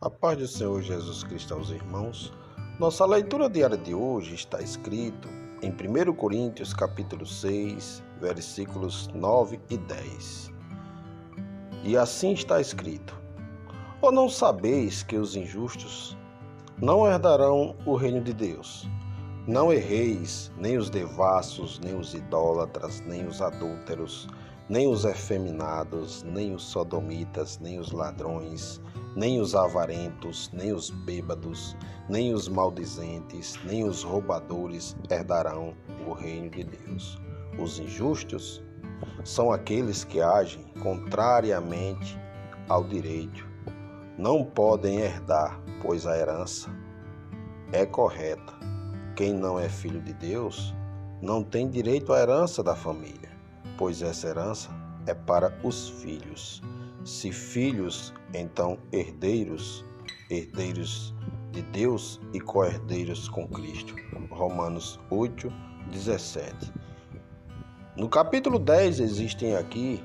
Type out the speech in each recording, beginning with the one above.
A paz do Senhor Jesus Cristo aos irmãos. Nossa leitura diária de hoje está escrito em 1 Coríntios capítulo 6, versículos 9 e 10. E assim está escrito: Ou não sabeis que os injustos não herdarão o reino de Deus? Não erreis, nem os devassos, nem os idólatras, nem os adúlteros, nem os efeminados, nem os sodomitas, nem os ladrões, nem os avarentos, nem os bêbados, nem os maldizentes, nem os roubadores herdarão o reino de Deus. Os injustos são aqueles que agem contrariamente ao direito. Não podem herdar, pois a herança é correta. Quem não é filho de Deus não tem direito à herança da família, pois essa herança é para os filhos. Se filhos, então herdeiros, herdeiros de Deus e co-herdeiros com Cristo. Romanos 8, 17. No capítulo 10 existem aqui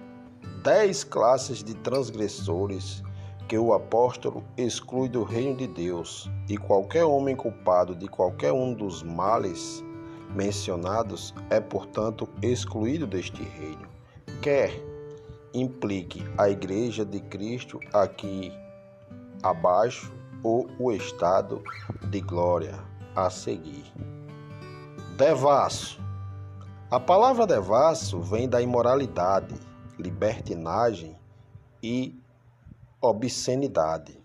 10 classes de transgressores que o apóstolo exclui do reino de Deus, e qualquer homem culpado de qualquer um dos males mencionados é, portanto, excluído deste reino. Quer implique a Igreja de Cristo aqui abaixo ou o estado de glória a seguir. Devasso. A palavra devasso vem da imoralidade, libertinagem e obscenidade.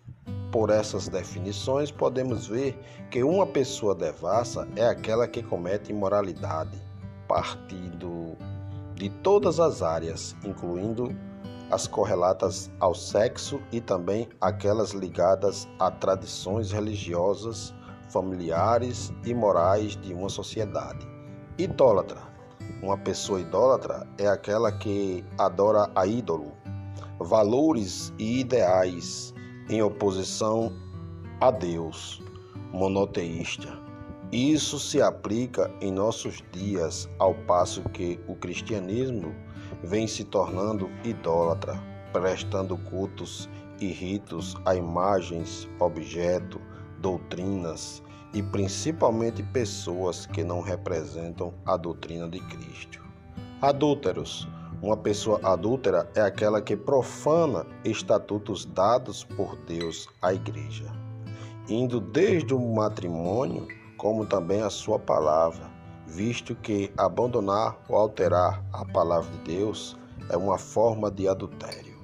Por essas definições, podemos ver que uma pessoa devassa é aquela que comete imoralidade, partindo de todas as áreas, incluindo as correlatas ao sexo e também aquelas ligadas a tradições religiosas, familiares e morais de uma sociedade. Idólatra. Uma pessoa idólatra é aquela que adora a ídolo, valores e ideais em oposição a Deus. Monoteísta. Isso se aplica em nossos dias, ao passo que o cristianismo vem se tornando idólatra, prestando cultos e ritos a imagens, objetos, doutrinas e principalmente pessoas que não representam a doutrina de Cristo. Adúlteros. Uma pessoa adúltera é aquela que profana estatutos dados por Deus à igreja, indo desde o matrimônio como também a sua palavra, visto que abandonar ou alterar a palavra de Deus é uma forma de adultério.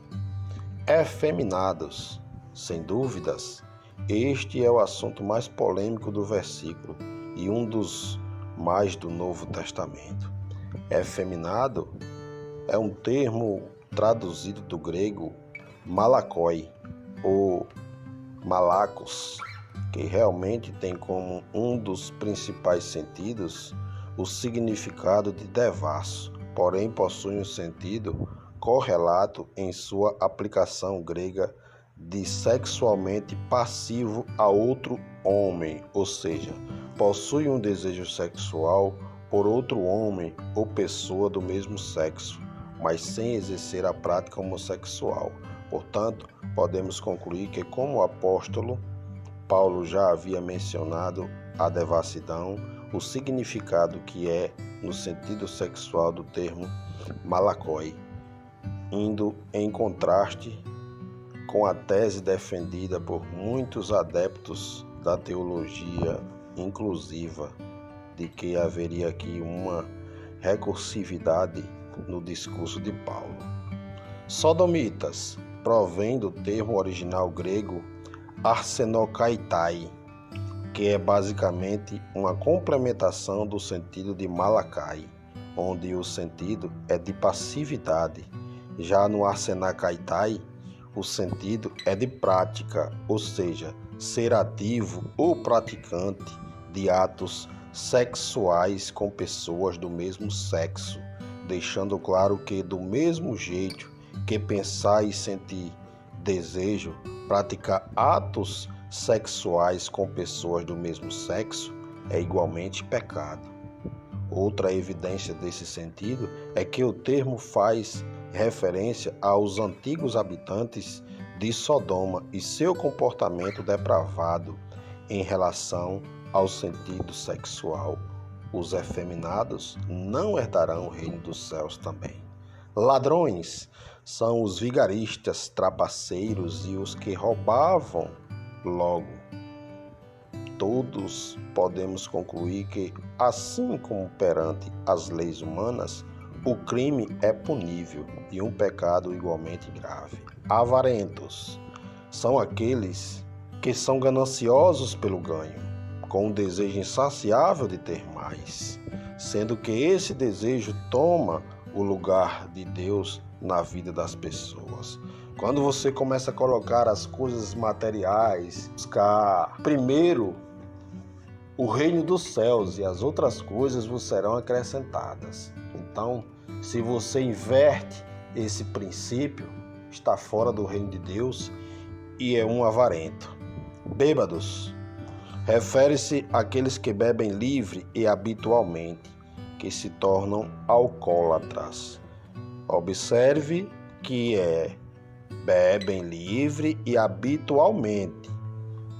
Efeminados. Sem dúvidas, este é o assunto mais polêmico do versículo e um dos mais do Novo Testamento. Efeminado é um termo traduzido do grego malakoi ou malakos, que realmente tem como um dos principais sentidos o significado de devasso, porém possui um sentido correlato em sua aplicação grega de sexualmente passivo a outro homem, ou seja, possui um desejo sexual por outro homem ou pessoa do mesmo sexo, mas sem exercer a prática homossexual. Portanto, podemos concluir que, como o apóstolo Paulo já havia mencionado a devassidão, o significado que é no sentido sexual do termo malakoi, indo em contraste com a tese defendida por muitos adeptos da teologia inclusiva, de que haveria aqui uma recursividade no discurso de Paulo. Sodomitas provém do termo original grego arsenokaitai, que é basicamente uma complementação do sentido de Malakai, onde o sentido é de passividade. Já no arsenokaitai, o sentido é de prática, ou seja, ser ativo ou praticante de atos sexuais com pessoas do mesmo sexo, deixando claro que, do mesmo jeito que pensar e sentir desejo, praticar atos sexuais com pessoas do mesmo sexo é igualmente pecado. Outra evidência desse sentido é que o termo faz referência aos antigos habitantes de Sodoma e seu comportamento depravado em relação ao sentido sexual. Os efeminados não herdarão o reino dos céus também. Ladrões são os vigaristas, trapaceiros e os que roubavam logo. Todos podemos concluir que, assim como perante as leis humanas, o crime é punível e um pecado igualmente grave. Avarentos são aqueles que são gananciosos pelo ganho, com um desejo insaciável de ter mais, sendo que esse desejo toma o lugar de Deus na vida das pessoas. Quando você começa a colocar as coisas materiais, buscar primeiro o reino dos céus e as outras coisas vos serão acrescentadas. Então, se você inverte esse princípio, está fora do reino de Deus e é um avarento. Bêbados refere-se àqueles que bebem livre e habitualmente, que se tornam alcoólatras. Observe que bebem livre e habitualmente,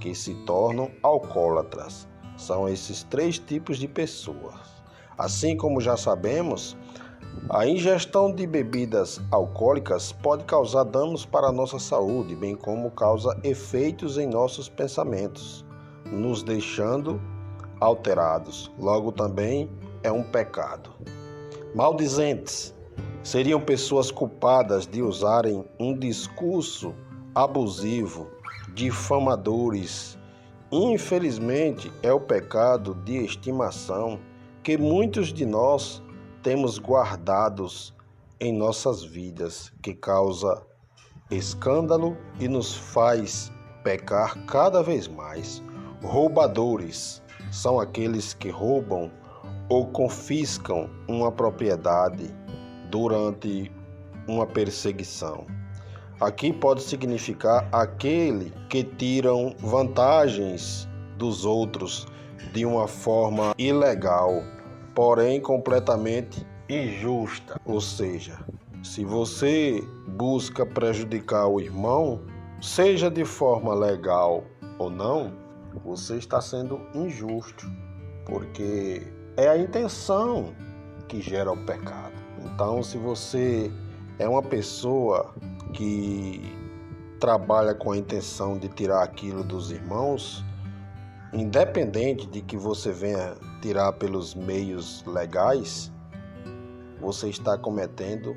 que se tornam alcoólatras. São esses 3 tipos de pessoas. Assim como já sabemos, a ingestão de bebidas alcoólicas pode causar danos para a nossa saúde, bem como causa efeitos em nossos pensamentos, nos deixando alterados. Logo, também é um pecado. Maldizentes seriam pessoas culpadas de usarem um discurso abusivo, difamadores. Infelizmente, é o pecado de estimação que muitos de nós temos guardados em nossas vidas, que causa escândalo e nos faz pecar cada vez mais. Roubadores são aqueles que roubam ou confiscam uma propriedade durante uma perseguição. Aqui pode significar aquele que tiram vantagens dos outros de uma forma ilegal, porém completamente injusta. Ou seja, se você busca prejudicar o irmão, seja de forma legal ou não, você está sendo injusto, porque é a intenção que gera o pecado. Então, se você é uma pessoa que trabalha com a intenção de tirar aquilo dos irmãos, independente de que você venha tirar pelos meios legais, você está cometendo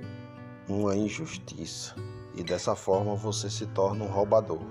uma injustiça e dessa forma você se torna um roubador.